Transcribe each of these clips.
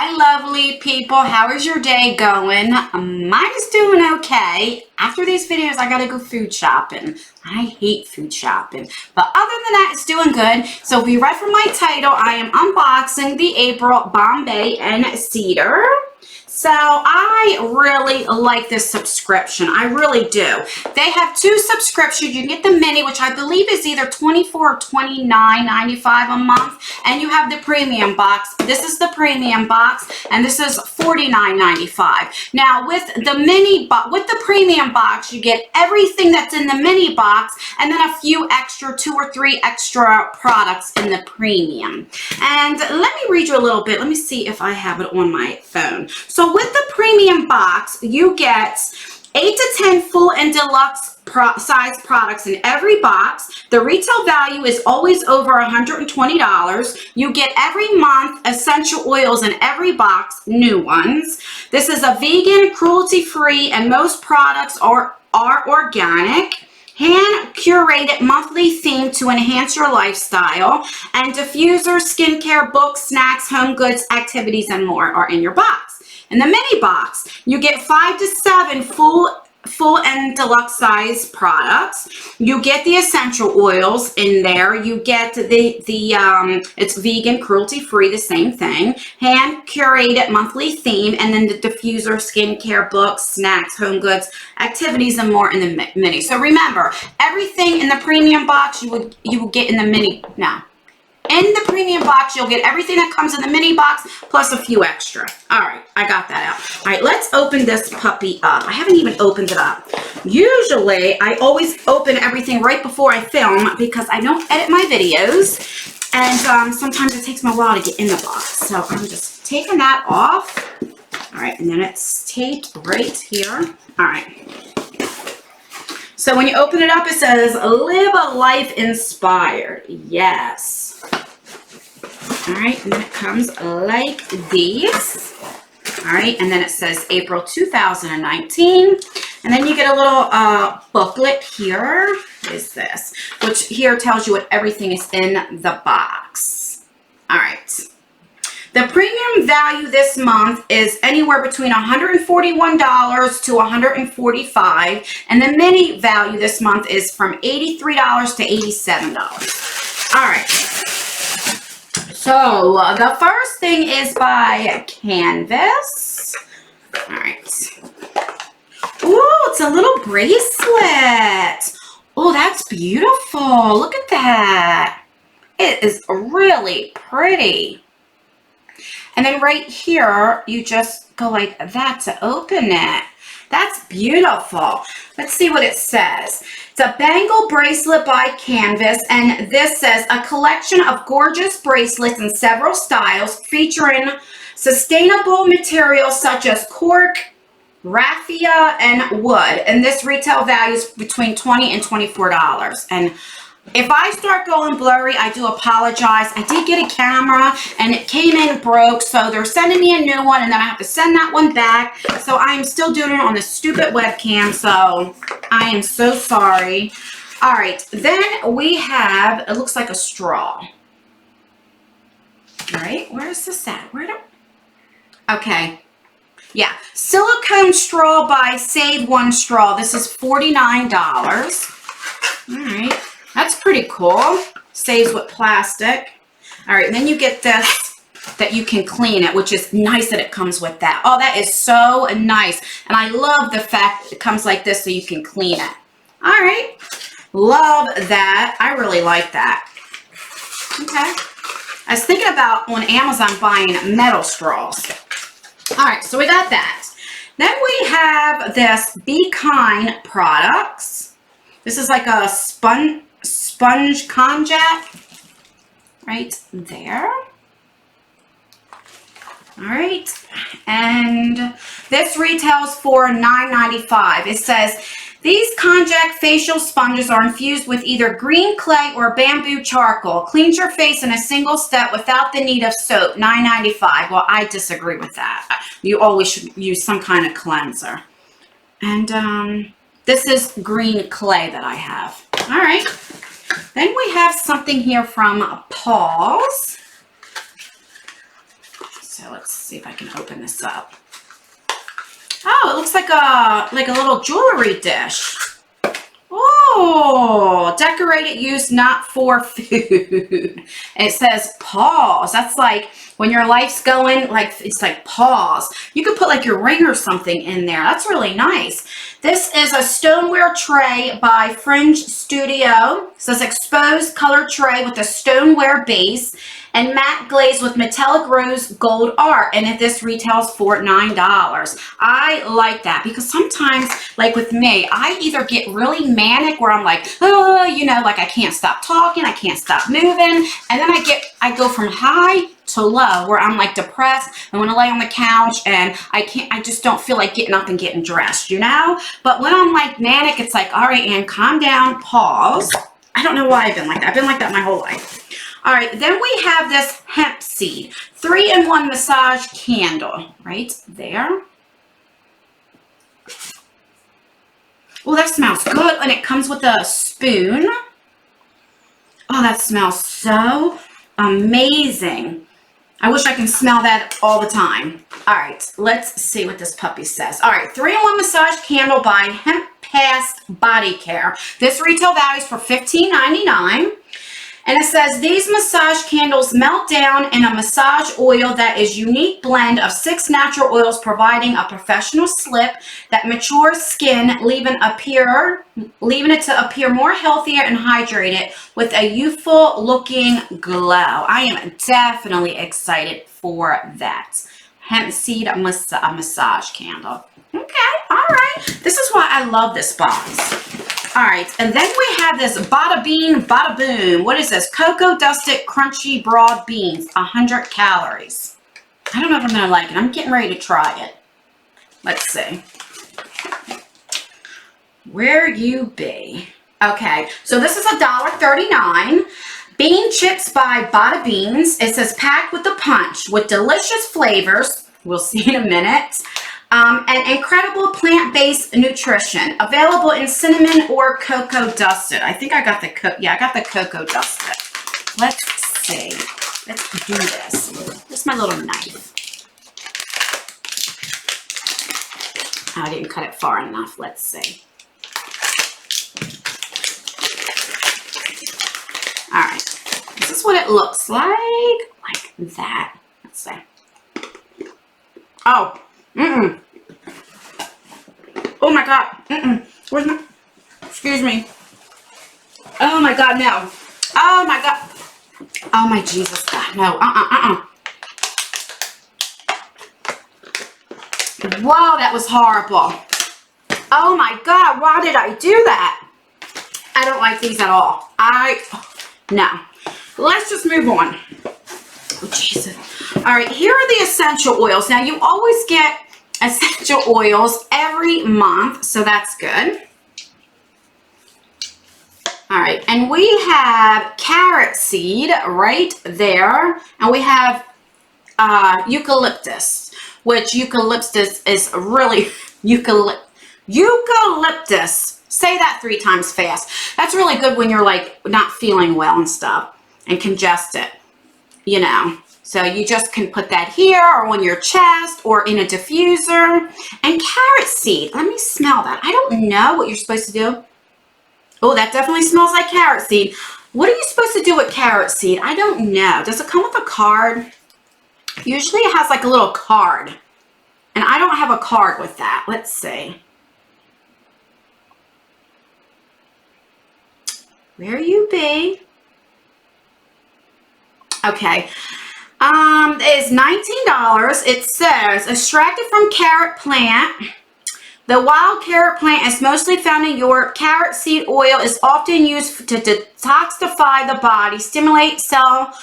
Hi, lovely people. How is your day going? Mine is doing okay. After these videos, I gotta go food shopping. I hate food shopping. But other than that, it's doing good. So if you read from my title, I am unboxing the April Bombay and Cedar. So I really like this subscription. I really do. They have two subscriptions. You get the mini, which I believe is either $24 or $29.95 a month. And you have the premium box. This is the premium box, and this is $49.95. Now with the with the premium box, you get everything that's in the mini box, and then a few extra, 2 or 3 extra products in the premium. And let me read you a little bit. Let me see if I have it on my phone. So with the premium box, you get 8 to 10 full and deluxe size products in every box. The retail value is always over $120. You get every month essential oils in every box, new ones. This is a vegan, cruelty-free, and most products are organic. Hand curated monthly theme to enhance your lifestyle, and diffusers, skincare, books, snacks, home goods, activities, and more are in your box. In the mini box, you get 5 to 7 full and deluxe size products. You get the essential oils in there. You get it's vegan, cruelty free, the same thing. Hand curated monthly theme, and then the diffuser, skincare, books, snacks, home goods, activities, and more in the mini. So remember, everything in the premium box you will get in the mini now. In the premium box, you'll get everything that comes in the mini box, plus a few extra. All right, I got that out. All right, let's open this puppy up. I haven't even opened it up. Usually, I always open everything right before I film because I don't edit my videos. And sometimes it takes me a while to get in the box. So I'm just taking that off. All right, and then it's taped right here. All right. So when you open it up, it says, live a life inspired. Yes. All right, and then it comes like these. All right, and then it says April 2019. And then you get a little booklet here. What is this? Which here tells you what everything is in the box. All right. The premium value this month is anywhere between $141 to $145, and the mini value this month is from $83 to $87. All right. So the first thing is by Canvas. All right. Ooh, it's a little bracelet. Oh, that's beautiful. Look at that. It is really pretty. And then right here, you just go like that to open it. That's beautiful. Let's see what it says. It's a bangle bracelet by Canvas, and this says a collection of gorgeous bracelets in several styles featuring sustainable materials such as cork, raffia, and wood. And this retail value is between $20 and $24. And if I start going blurry, I do apologize. I did get a camera and it came in broke, so they're sending me a new one, and then I have to send that one back. So I'm still doing it on this stupid webcam, so I am so sorry. All right, then we have, it looks like a straw. All right, where is this at? Okay. Yeah, silicone straw by Save One Straw. This is $49. All right. That's pretty cool. Saves with plastic. All right, and then you get this that you can clean it, which is nice that it comes with that. Oh, that is so nice. And I love the fact it comes like this so you can clean it. All right. Love that. I really like that. Okay. I was thinking about on Amazon buying metal straws. All right, so we got that. Then we have this Be Kind products. This is like a sponge conjac right there. All right, and this retails for $9.95. It says these konjac facial sponges are infused with either green clay or bamboo charcoal. Cleans your face in a single step without the need of soap. $9.95. Well, I disagree with that. You always should use some kind of cleanser. And this is green clay that I have. All right. Then we have something here from Paul's. So let's see if I can open this up. Oh, it looks like a little jewelry dish. Oh, decorated use, not for food. And it says pause. That's like when your life's going, like it's like pause. You could put like your ring or something in there. That's really nice. This is a stoneware tray by Fringe Studio. It says exposed color tray with a stoneware base and matte glaze with metallic rose gold art. And if this retails for $9. I like that because sometimes, like with me, I either get really manic where I'm like, oh, you know, like I can't stop talking, I can't stop moving. And then I go from high to low where I'm like depressed. I want to lay on the couch and I just don't feel like getting up and getting dressed, you know? But when I'm like manic, it's like, all right, Ann, calm down, pause. I don't know why I've been like that. I've been like that my whole life. All right, then we have this hemp seed 3-in-1 massage candle right there. Oh, that smells good, and it comes with a spoon. Oh, that smells so amazing. I wish I can smell that all the time. All right, let's see what this puppy says. All right, 3-in-1 massage candle by Hemp Past Body Care. This retail value is for $15.99. And it says, these massage candles melt down in a massage oil that is unique blend of 6 natural oils, providing a professional slip that matures skin, leaving it to appear more healthier and hydrated with a youthful looking glow. I am definitely excited for that. Hemp seed massage candle. Okay, all right. This is why I love this box. All right, and then we have this Bada Bean, Bada Boom. What is this? Cocoa Dusted Crunchy Broad Beans, 100 calories. I don't know if I'm going to like it. I'm getting ready to try it. Let's see. Where you be? Okay, so this is $1.39. Bean chips by Bada Beans. It says packed with a punch with delicious flavors. We'll see in a minute. And incredible plant-based nutrition, available in cinnamon or cocoa dusted. I think I got the I got the cocoa dusted. Let's see. Let's do this. This is my little knife. Oh, I didn't cut it far enough. Let's see. All right. This is what it looks like that. Let's see. Oh. Oh my God. Where's my, excuse me. Oh my God, no. Oh my God. Oh my Jesus God, no. Whoa, that was horrible. Oh my God, why did I do that? I don't like these at all. No. Let's just move on. Oh, Jesus. All right, here are the essential oils. Now, you always get essential oils every month, so that's good. All right, and we have carrot seed right there, and we have eucalyptus, which eucalyptus is really eucalyptus. Say that 3 times fast. That's really good when you're like not feeling well and stuff and congested, you know. So you just can put that here or on your chest or in a diffuser. And carrot seed. Let me smell that. I don't know what you're supposed to do. Oh, that definitely smells like carrot seed. What are you supposed to do with carrot seed? I don't know. Does it come with a card? Usually it has like a little card. And I don't have a card with that. Let's see. Where you be? Okay. It is $19. It says extracted from carrot plant. The wild carrot plant is mostly found in Europe. Carrot seed oil is often used to detoxify the body, stimulate cell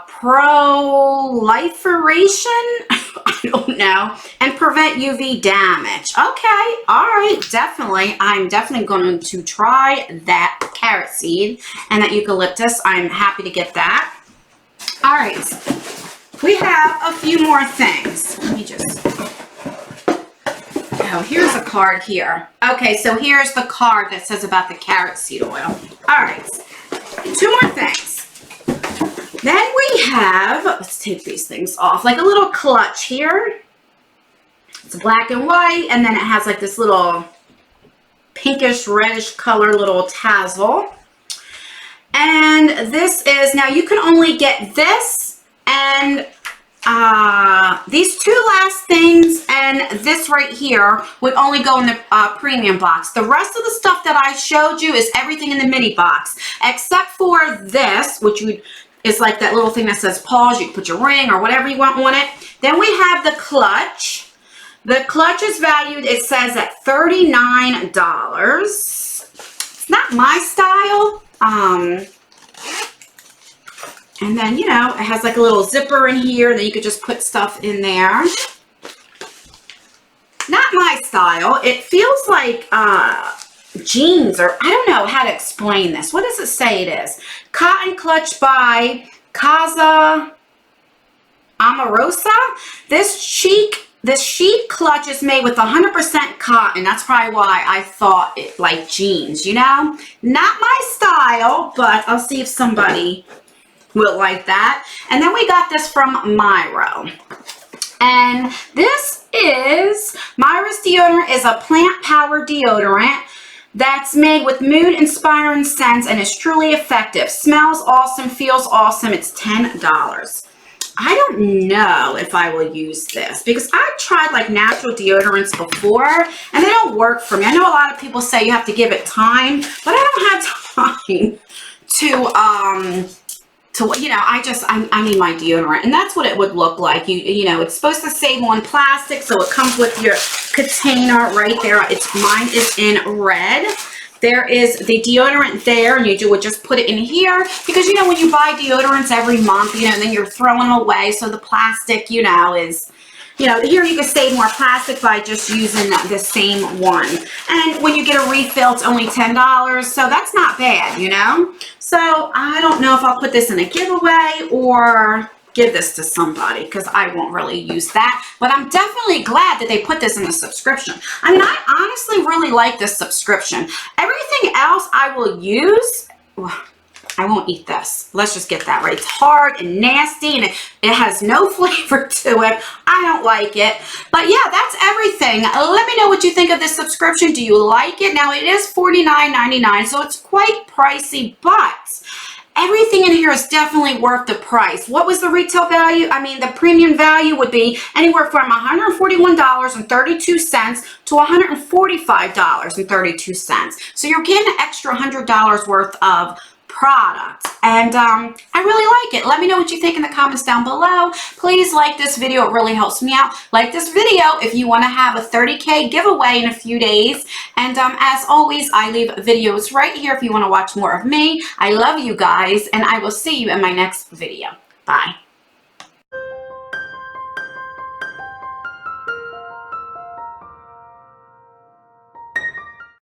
proliferation, I don't know, and prevent UV damage. Okay, all right, definitely. I'm definitely going to try that carrot seed and that eucalyptus. I'm happy to get that. All right, we have a few more things. Let me just... Oh, here's a card here. Okay, so here's the card that says about the carrot seed oil. All right, 2 more things. Then we have, let's take these things off, like a little clutch here. It's black and white, and then it has like this little pinkish reddish color little tassel. And this is, now you can only get this and these two last things and this right here would only go in the premium box. The rest of the stuff that I showed you is everything in the mini box, except for this, which is like that little thing that says pause. You can put your ring or whatever you want on it. Then we have the clutch. The clutch is valued, it says, at $39. It's not my style. And then, you know, it has like a little zipper in here that you could just put stuff in there. Not my style. It feels like jeans, or I don't know how to explain this. What does it say it is? Cotton Clutch by Casa Amorosa. This chic clutch is made with 100% cotton. That's probably why I thought it like jeans, you know? Not my style, but I'll see if somebody will like that. And then we got this from Myro. And this is, Myro's deodorant is a plant power deodorant that's made with mood inspiring scents and is truly effective. Smells awesome, feels awesome. It's $10. I don't know if I will use this because I've tried like natural deodorants before and they don't work for me. I know a lot of people say you have to give it time, but I don't have time to you know, I need my deodorant, and that's what it would look like. You know, it's supposed to save on plastic, so it comes with your container right there. Mine is in red. There is the deodorant there, and you would just put it in here because, you know, when you buy deodorants every month, you know, and then you're throwing them away, so the plastic, you know, is, you know, here you can save more plastic by just using the same one. And when you get a refill, it's only $10, so that's not bad, you know? So I don't know if I'll put this in a giveaway or give this to somebody because I won't really use that. But I'm definitely glad that they put this in the subscription. I mean, I honestly really like this subscription. Everything else I will use. I won't eat this. Let's just get that right. It's hard and nasty and it has no flavor to it. I don't like it. But yeah, that's everything. Let me know what you think of this subscription. Do you like it? Now it is $49.99, so it's quite pricey, but everything in here is definitely worth the price. What was the retail value? I mean, the premium value would be anywhere from $141.32 to $145.32. So you're getting an extra $100 worth of product, and I really like it. Let me know what you think in the comments down below. Please like this video. It really helps me out. Like this video if you want to have a 30K giveaway in a few days. And as always, I leave videos right here if you want to watch more of me. I love you guys, and I will see you in my next video. Bye.